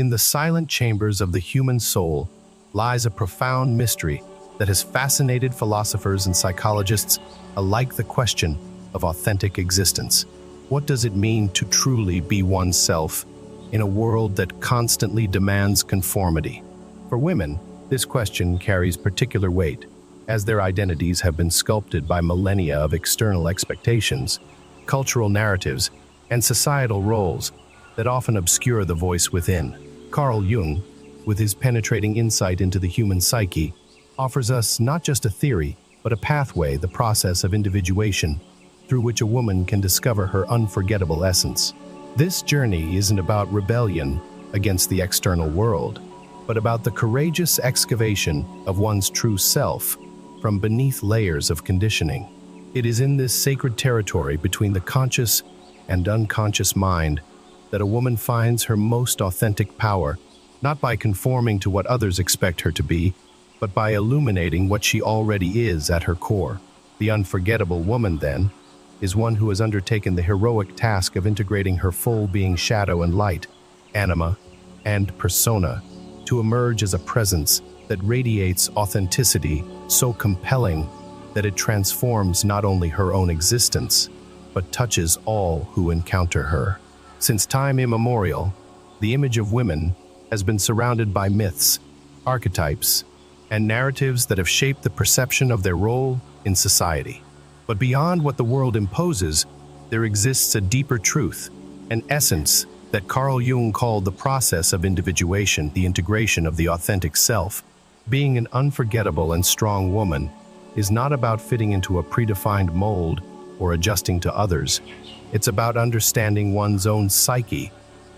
In the silent chambers of the human soul lies a profound mystery that has fascinated philosophers and psychologists alike: the question of authentic existence. What does it mean to truly be oneself in a world that constantly demands conformity? For women, this question carries particular weight, as their identities have been sculpted by millennia of external expectations, cultural narratives, and societal roles that often obscure the voice within. Carl Jung, with his penetrating insight into the human psyche, offers us not just a theory, but a pathway, the process of individuation, through which a woman can discover her unforgettable essence. This journey isn't about rebellion against the external world, but about the courageous excavation of one's true self from beneath layers of conditioning. It is in this sacred territory between the conscious and unconscious mind that a woman finds her most authentic power, not by conforming to what others expect her to be, but by illuminating what she already is at her core. The unforgettable woman, then, is one who has undertaken the heroic task of integrating her full being, shadow and light, anima and persona, to emerge as a presence that radiates authenticity so compelling that it transforms not only her own existence, but touches all who encounter her. Since time immemorial, the image of women has been surrounded by myths, archetypes, and narratives that have shaped the perception of their role in society. But beyond what the world imposes, there exists a deeper truth, an essence that Carl Jung called the process of individuation, the integration of the authentic self. Being an unforgettable and strong woman is not about fitting into a predefined mold or adjusting to others. It's about understanding one's own psyche,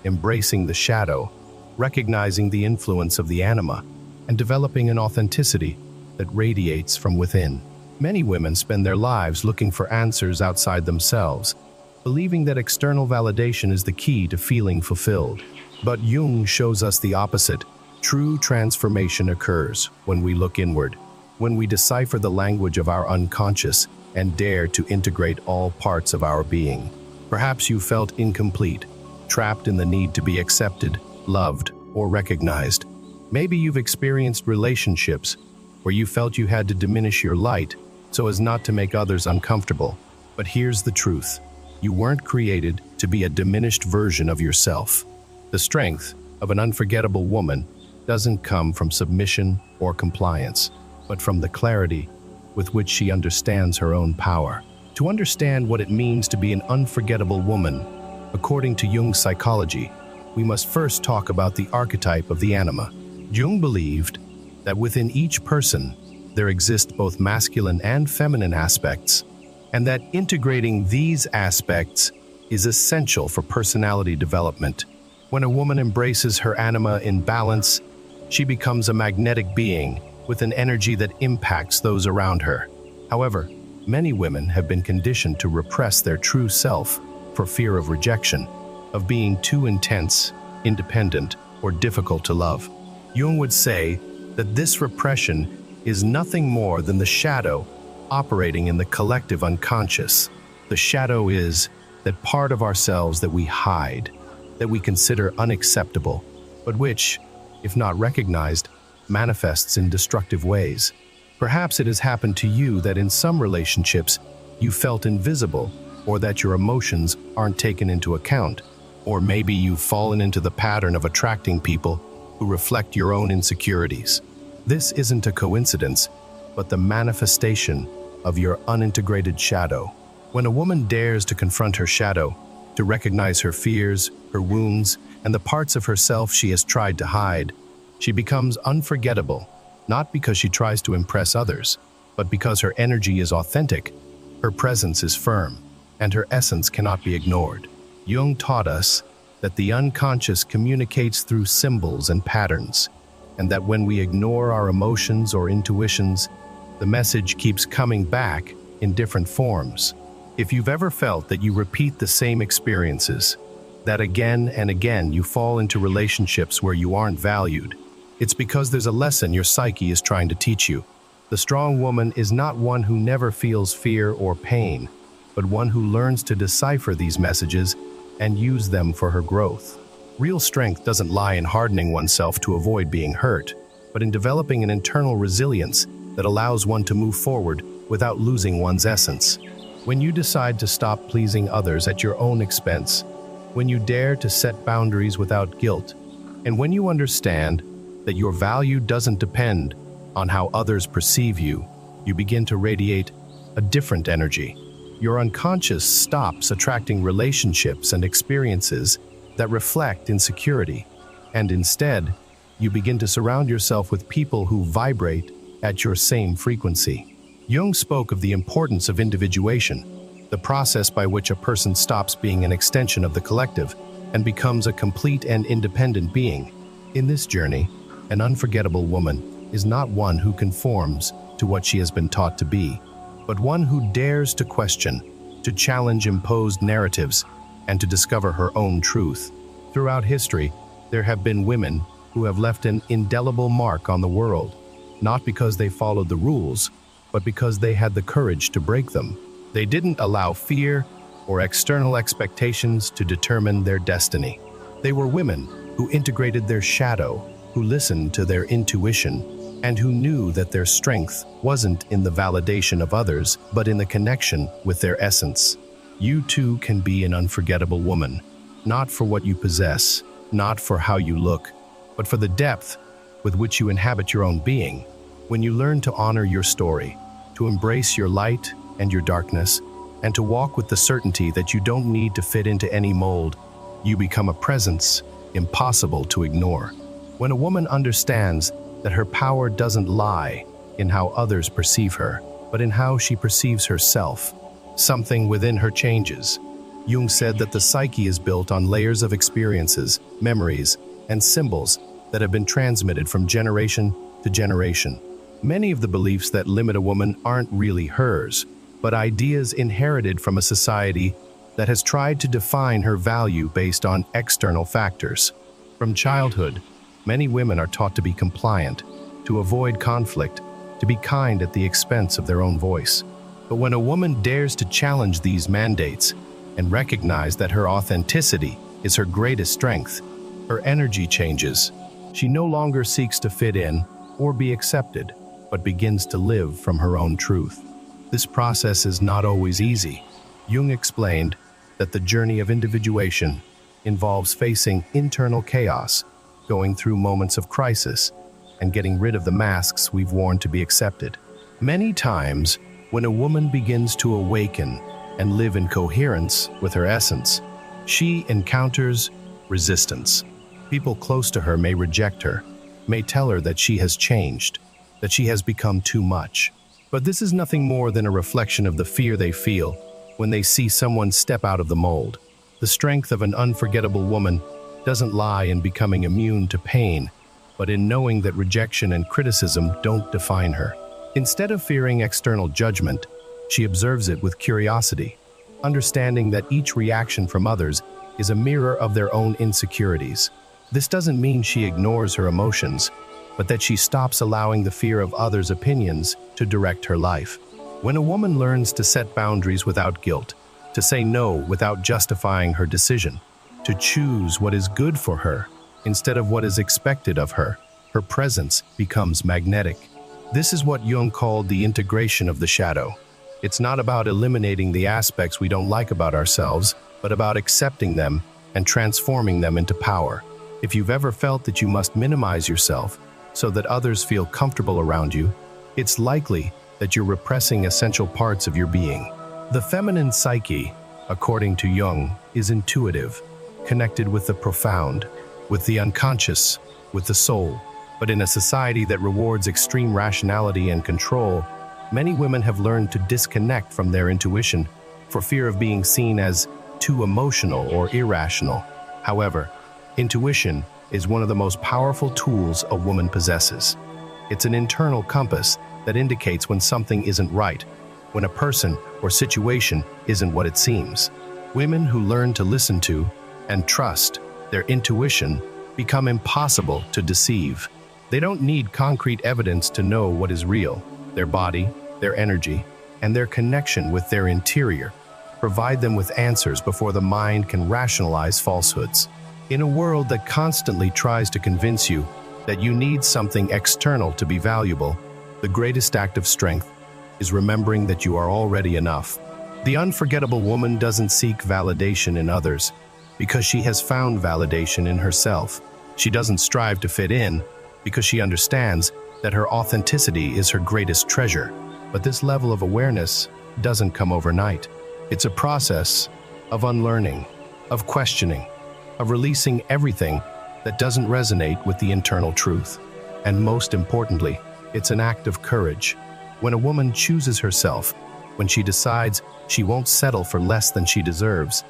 embracing the shadow, recognizing the influence of the anima, and developing an authenticity that radiates from within. Many women spend their lives looking for answers outside themselves, believing that external validation is the key to feeling fulfilled. But Jung shows us the opposite. True transformation occurs when we look inward, when we decipher the language of our unconscious and dare to integrate all parts of our being. Perhaps you felt incomplete, trapped in the need to be accepted, loved, or recognized. Maybe you've experienced relationships where you felt you had to diminish your light so as not to make others uncomfortable. But here's the truth. You weren't created to be a diminished version of yourself. The strength of an unforgettable woman doesn't come from submission or compliance, but from the clarity with which she understands her own power. To understand what it means to be an unforgettable woman, according to Jung's psychology, we must first talk about the archetype of the anima. Jung believed that within each person there exist both masculine and feminine aspects, and that integrating these aspects is essential for personality development. When a woman embraces her anima in balance, she becomes a magnetic being with an energy that impacts those around her. However, many women have been conditioned to repress their true self for fear of rejection, of being too intense, independent, or difficult to love. Jung would say that this repression is nothing more than the shadow operating in the collective unconscious. The shadow is that part of ourselves that we hide, that we consider unacceptable, but which, if not recognized, manifests in destructive ways. Perhaps it has happened to you that in some relationships you felt invisible, or that your emotions aren't taken into account. Or maybe you've fallen into the pattern of attracting people who reflect your own insecurities. This isn't a coincidence, but the manifestation of your unintegrated shadow. When a woman dares to confront her shadow, to recognize her fears, her wounds, and the parts of herself she has tried to hide, she becomes unforgettable, not because she tries to impress others, but because her energy is authentic, her presence is firm, and her essence cannot be ignored. Jung taught us that the unconscious communicates through symbols and patterns, and that when we ignore our emotions or intuitions, the message keeps coming back in different forms. If you've ever felt that you repeat the same experiences, that again and again you fall into relationships where you aren't valued, it's because there's a lesson your psyche is trying to teach you. The strong woman is not one who never feels fear or pain, but one who learns to decipher these messages and use them for her growth. Real strength doesn't lie in hardening oneself to avoid being hurt, but in developing an internal resilience that allows one to move forward without losing one's essence. When you decide to stop pleasing others at your own expense, when you dare to set boundaries without guilt, and when you understand that your value doesn't depend on how others perceive you, you begin to radiate a different energy. Your unconscious stops attracting relationships and experiences that reflect insecurity, and instead, you begin to surround yourself with people who vibrate at your same frequency. Jung spoke of the importance of individuation, the process by which a person stops being an extension of the collective and becomes a complete and independent being. In this journey, an unforgettable woman is not one who conforms to what she has been taught to be, but one who dares to question, to challenge imposed narratives, and to discover her own truth. Throughout history, there have been women who have left an indelible mark on the world, not because they followed the rules, but because they had the courage to break them. They didn't allow fear or external expectations to determine their destiny. They were women who integrated their shadow, who listened to their intuition, and who knew that their strength wasn't in the validation of others, but in the connection with their essence. You too can be an unforgettable woman, not for what you possess, not for how you look, but for the depth with which you inhabit your own being. When you learn to honor your story, to embrace your light and your darkness, and to walk with the certainty that you don't need to fit into any mold, you become a presence impossible to ignore. When a woman understands that her power doesn't lie in how others perceive her, but in how she perceives herself, something within her changes. Jung said that the psyche is built on layers of experiences, memories, and symbols that have been transmitted from generation to generation. Many of the beliefs that limit a woman aren't really hers, but ideas inherited from a society that has tried to define her value based on external factors. From childhood, many women are taught to be compliant, to avoid conflict, to be kind at the expense of their own voice. But when a woman dares to challenge these mandates and recognize that her authenticity is her greatest strength, her energy changes. She no longer seeks to fit in or be accepted, but begins to live from her own truth. This process is not always easy. Jung explained that the journey of individuation involves facing internal chaos, going through moments of crisis, and getting rid of the masks we've worn to be accepted. Many times, when a woman begins to awaken and live in coherence with her essence, she encounters resistance. People close to her may reject her, may tell her that she has changed, that she has become too much. But this is nothing more than a reflection of the fear they feel when they see someone step out of the mold. The strength of an unforgettable woman doesn't lie in becoming immune to pain, but in knowing that rejection and criticism don't define her. Instead of fearing external judgment, she observes it with curiosity, understanding that each reaction from others is a mirror of their own insecurities. This doesn't mean she ignores her emotions, but that she stops allowing the fear of others' opinions to direct her life. When a woman learns to set boundaries without guilt, to say no without justifying her decision, to choose what is good for her instead of what is expected of her, her presence becomes magnetic. This is what Jung called the integration of the shadow. It's not about eliminating the aspects we don't like about ourselves, but about accepting them and transforming them into power. If you've ever felt that you must minimize yourself so that others feel comfortable around you, it's likely that you're repressing essential parts of your being. The feminine psyche, according to Jung, is intuitive, connected with the profound, with the unconscious, with the soul. But in a society that rewards extreme rationality and control, many women have learned to disconnect from their intuition for fear of being seen as too emotional or irrational. However, intuition is one of the most powerful tools a woman possesses. It's an internal compass that indicates when something isn't right, when a person or situation isn't what it seems. Women who learn to listen to and trust their intuition become impossible to deceive. They don't need concrete evidence to know what is real. Their body, their energy, and their connection with their interior provide them with answers before the mind can rationalize falsehoods. In a world that constantly tries to convince you that you need something external to be valuable, the greatest act of strength is remembering that you are already enough. The unforgettable woman doesn't seek validation in others because she has found validation in herself. She doesn't strive to fit in because she understands that her authenticity is her greatest treasure. But this level of awareness doesn't come overnight. It's a process of unlearning, of questioning, of releasing everything that doesn't resonate with the internal truth. And most importantly, it's an act of courage. When a woman chooses herself, when she decides she won't settle for less than she deserves,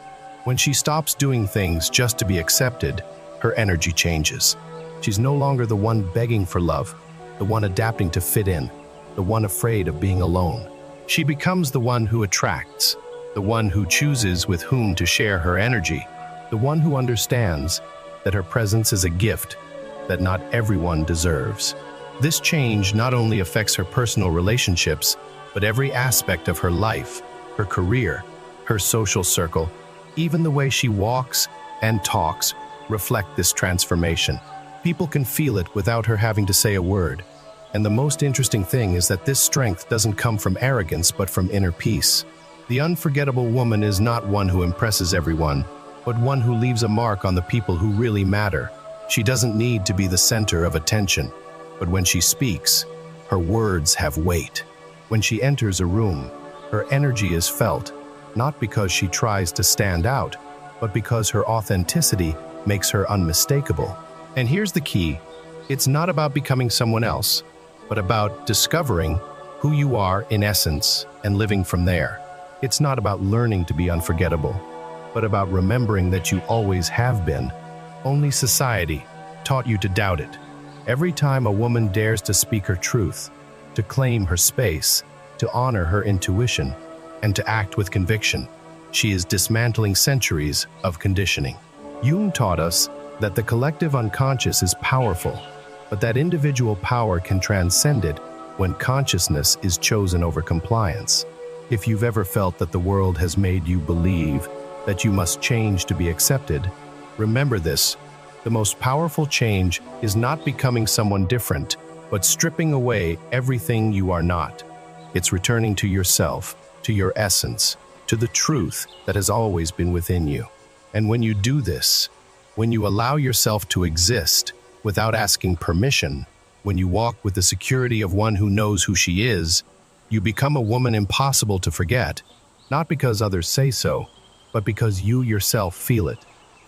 when she stops doing things just to be accepted, her energy changes. She's no longer the one begging for love, the one adapting to fit in, the one afraid of being alone. She becomes the one who attracts, the one who chooses with whom to share her energy, the one who understands that her presence is a gift that not everyone deserves. This change not only affects her personal relationships, but every aspect of her life, her career, her social circle, even the way she walks and talks reflect this transformation. People can feel it without her having to say a word. And the most interesting thing is that this strength doesn't come from arrogance, but from inner peace. The unforgettable woman is not one who impresses everyone, but one who leaves a mark on the people who really matter. She doesn't need to be the center of attention, but when she speaks, her words have weight. When she enters a room, her energy is felt, not because she tries to stand out, but because her authenticity makes her unmistakable. And here's the key: it's not about becoming someone else, but about discovering who you are in essence and living from there. It's not about learning to be unforgettable, but about remembering that you always have been. Only society taught you to doubt it. Every time a woman dares to speak her truth, to claim her space, to honor her intuition, and to act with conviction, she is dismantling centuries of conditioning. Jung taught us that the collective unconscious is powerful, but that individual power can transcend it when consciousness is chosen over compliance. If you've ever felt that the world has made you believe that you must change to be accepted, remember this: the most powerful change is not becoming someone different, but stripping away everything you are not. It's returning to yourself, to your essence, to the truth that has always been within you. And when you do this, when you allow yourself to exist without asking permission, when you walk with the security of one who knows who she is, you become a woman impossible to forget, not because others say so, but because you yourself feel it.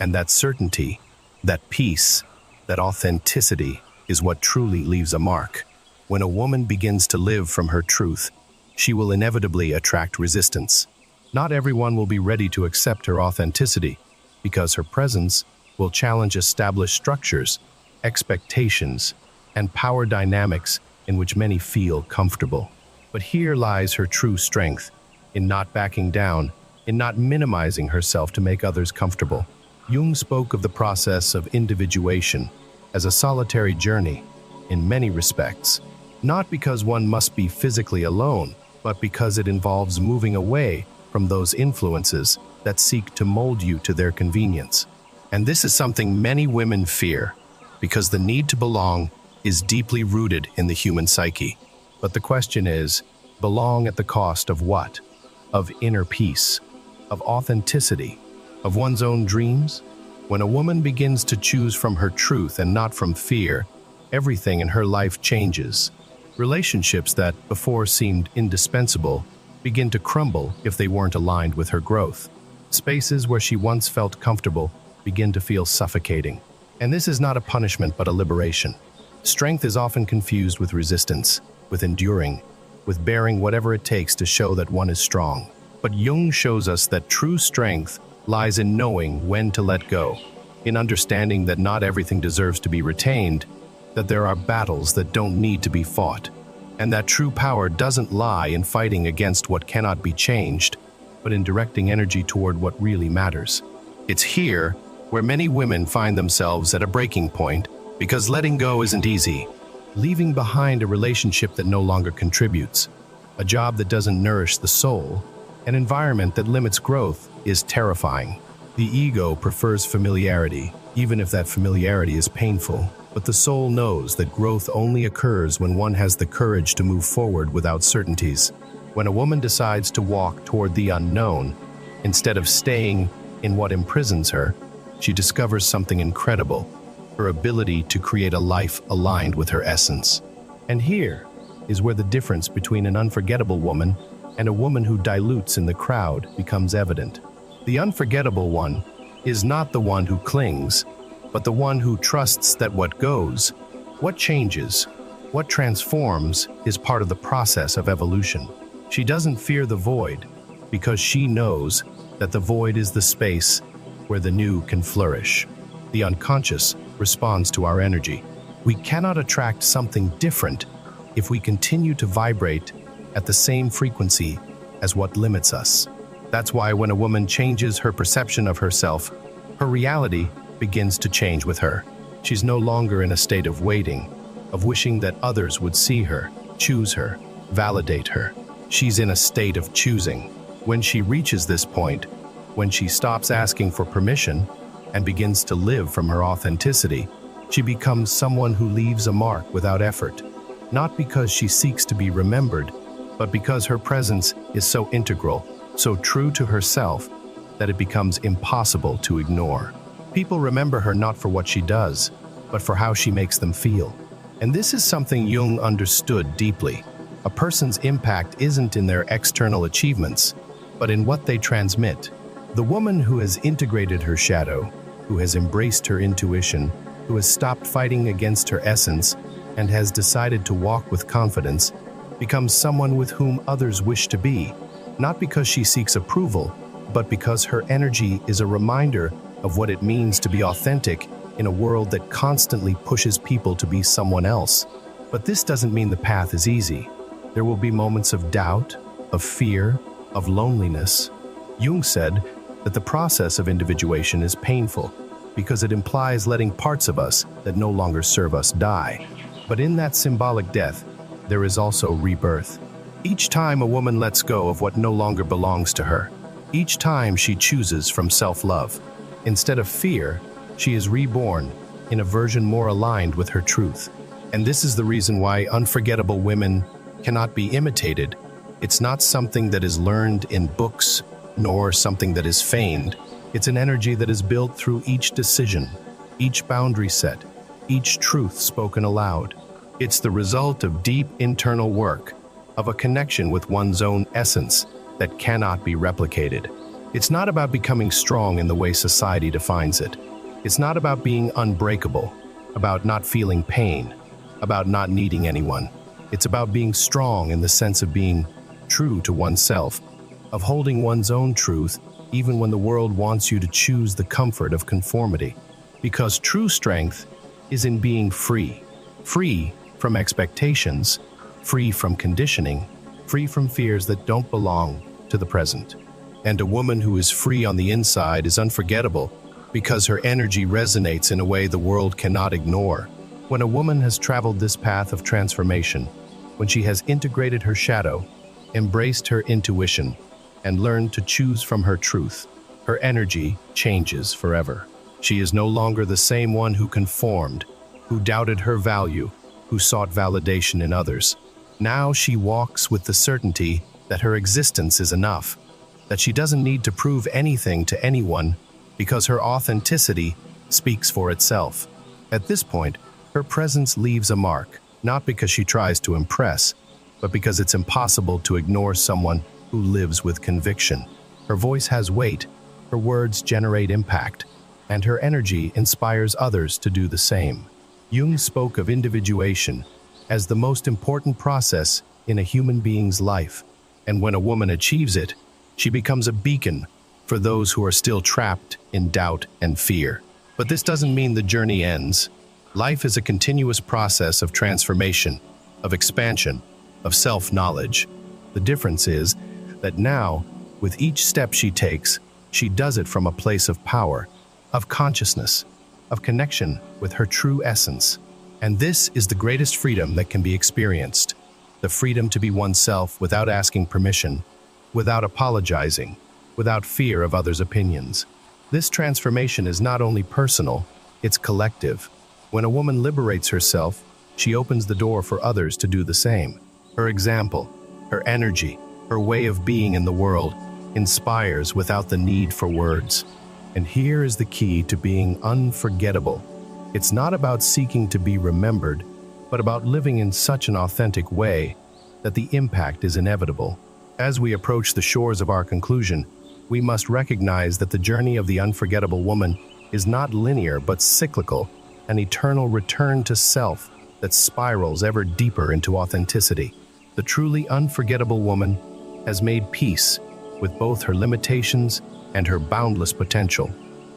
And that certainty, that peace, that authenticity is what truly leaves a mark. When a woman begins to live from her truth, she will inevitably attract resistance. Not everyone will be ready to accept her authenticity, because her presence will challenge established structures, expectations, and power dynamics in which many feel comfortable. But here lies her true strength, in not backing down, in not minimizing herself to make others comfortable. Jung spoke of the process of individuation as a solitary journey in many respects, not because one must be physically alone, but because it involves moving away from those influences that seek to mold you to their convenience. And this is something many women fear, because the need to belong is deeply rooted in the human psyche. But the question is, belong at the cost of what? Of inner peace, of authenticity, of one's own dreams? When a woman begins to choose from her truth and not from fear, everything in her life changes. Relationships that before seemed indispensable begin to crumble if they weren't aligned with her growth. Spaces where she once felt comfortable begin to feel suffocating. And this is not a punishment but a liberation. Strength is often confused with resistance, with enduring, with bearing whatever it takes to show that one is strong. But Jung shows us that true strength lies in knowing when to let go, in understanding that not everything deserves to be retained, that there are battles that don't need to be fought, and that true power doesn't lie in fighting against what cannot be changed, but in directing energy toward what really matters. It's here where many women find themselves at a breaking point, because letting go isn't easy. Leaving behind a relationship that no longer contributes, a job that doesn't nourish the soul, an environment that limits growth is terrifying. The ego prefers familiarity, even if that familiarity is painful. But the soul knows that growth only occurs when one has the courage to move forward without certainties. When a woman decides to walk toward the unknown, instead of staying in what imprisons her, she discovers something incredible: her ability to create a life aligned with her essence. And here is where the difference between an unforgettable woman and a woman who dilutes in the crowd becomes evident. The unforgettable one is not the one who clings, but the one who trusts that what goes, what changes, what transforms is part of the process of evolution. She doesn't fear the void because she knows that the void is the space where the new can flourish. The unconscious responds to our energy. We cannot attract something different if we continue to vibrate at the same frequency as what limits us. That's why when a woman changes her perception of herself, her reality begins to change with her. She's no longer in a state of waiting, of wishing that others would see her, choose her, validate her. She's in a state of choosing. When she reaches this point, when she stops asking for permission and begins to live from her authenticity, she becomes someone who leaves a mark without effort, not because she seeks to be remembered, but because her presence is so integral, so true to herself, that it becomes impossible to ignore. People remember her not for what she does, but for how she makes them feel. And this is something Jung understood deeply. A person's impact isn't in their external achievements, but in what they transmit. The woman who has integrated her shadow, who has embraced her intuition, who has stopped fighting against her essence, and has decided to walk with confidence, becomes someone with whom others wish to be, not because she seeks approval, but because her energy is a reminder of what it means to be authentic in a world that constantly pushes people to be someone else. But this doesn't mean the path is easy. There will be moments of doubt, of fear, of loneliness. Jung said that the process of individuation is painful because it implies letting parts of us that no longer serve us die. But in that symbolic death, there is also rebirth. Each time a woman lets go of what no longer belongs to her, each time she chooses from self-love, instead of fear, she is reborn in a version more aligned with her truth. And this is the reason why unforgettable women cannot be imitated. It's not something that is learned in books, nor something that is feigned. It's an energy that is built through each decision, each boundary set, each truth spoken aloud. It's the result of deep internal work, of a connection with one's own essence that cannot be replicated. It's not about becoming strong in the way society defines it. It's not about being unbreakable, about not feeling pain, about not needing anyone. It's about being strong in the sense of being true to oneself, of holding one's own truth even when the world wants you to choose the comfort of conformity. Because true strength is in being free. Free from expectations, free from conditioning, free from fears that don't belong to the present. And a woman who is free on the inside is unforgettable because her energy resonates in a way the world cannot ignore. When a woman has traveled this path of transformation, when she has integrated her shadow, embraced her intuition, and learned to choose from her truth, her energy changes forever. She is no longer the same one who conformed, who doubted her value, who sought validation in others. Now she walks with the certainty that her existence is enough, that she doesn't need to prove anything to anyone because her authenticity speaks for itself. At this point, her presence leaves a mark, not because she tries to impress, but because it's impossible to ignore someone who lives with conviction. Her voice has weight, her words generate impact, and her energy inspires others to do the same. Jung spoke of individuation as the most important process in a human being's life, and when a woman achieves it, she becomes a beacon for those who are still trapped in doubt and fear. But this doesn't mean the journey ends. Life is a continuous process of transformation, of expansion, of self-knowledge. The difference is that now, with each step she takes, she does it from a place of power, of consciousness, of connection with her true essence. And this is the greatest freedom that can be experienced, the freedom to be oneself without asking permission, without apologizing, without fear of others' opinions. This transformation is not only personal, it's collective. When a woman liberates herself, she opens the door for others to do the same. Her example, her energy, her way of being in the world inspires without the need for words. And here is the key to being unforgettable. It's not about seeking to be remembered, but about living in such an authentic way that the impact is inevitable. As we approach the shores of our conclusion, we must recognize that the journey of the unforgettable woman is not linear but cyclical, an eternal return to self that spirals ever deeper into authenticity. The truly unforgettable woman has made peace with both her limitations and her boundless potential,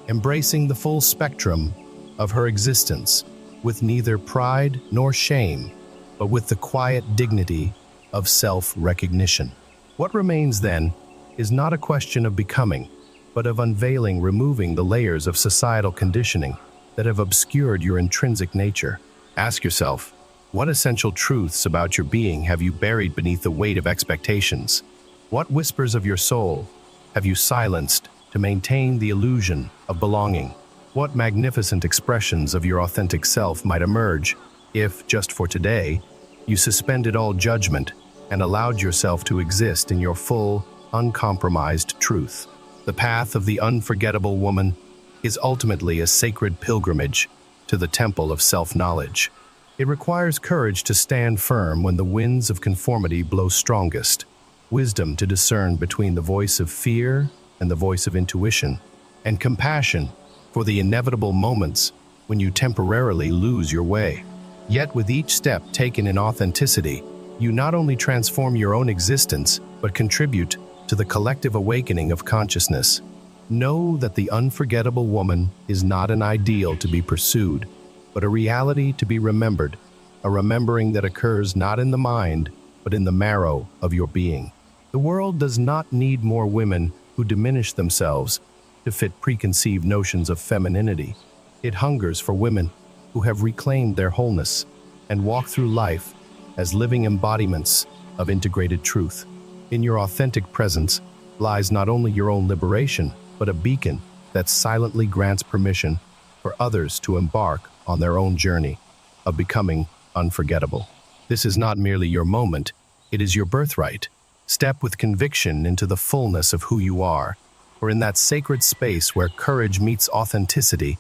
embracing the full spectrum of her existence with neither pride nor shame, but with the quiet dignity of self-recognition. What remains then is not a question of becoming, but of unveiling, removing the layers of societal conditioning that have obscured your intrinsic nature. Ask yourself, what essential truths about your being have you buried beneath the weight of expectations? What whispers of your soul have you silenced to maintain the illusion of belonging? What magnificent expressions of your authentic self might emerge if, just for today, you suspended all judgment and allowed yourself to exist in your full, uncompromised truth? The path of the unforgettable woman is ultimately a sacred pilgrimage to the temple of self-knowledge. It requires courage to stand firm when the winds of conformity blow strongest, wisdom to discern between the voice of fear and the voice of intuition, and compassion for the inevitable moments when you temporarily lose your way. Yet with each step taken in authenticity, you not only transform your own existence, but contribute to the collective awakening of consciousness. Know that the unforgettable woman is not an ideal to be pursued, but a reality to be remembered, a remembering that occurs not in the mind, but in the marrow of your being. The world does not need more women who diminish themselves to fit preconceived notions of femininity. It hungers for women who have reclaimed their wholeness and walk through life as living embodiments of integrated truth. In your authentic presence lies not only your own liberation, but a beacon that silently grants permission for others to embark on their own journey of becoming unforgettable. This is not merely your moment, it is your birthright. Step with conviction into the fullness of who you are, for in that sacred space where courage meets authenticity,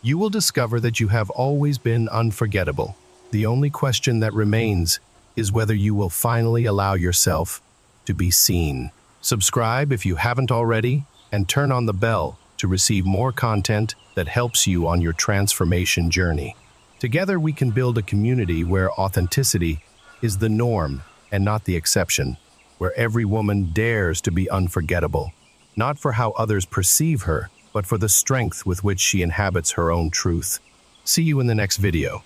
you will discover that you have always been unforgettable. The only question that remains is whether you will finally allow yourself to be seen. Subscribe if you haven't already, and turn on the bell to receive more content that helps you on your transformation journey. Together we can build a community where authenticity is the norm and not the exception, where every woman dares to be unforgettable, not for how others perceive her, but for the strength with which she inhabits her own truth. See you in the next video.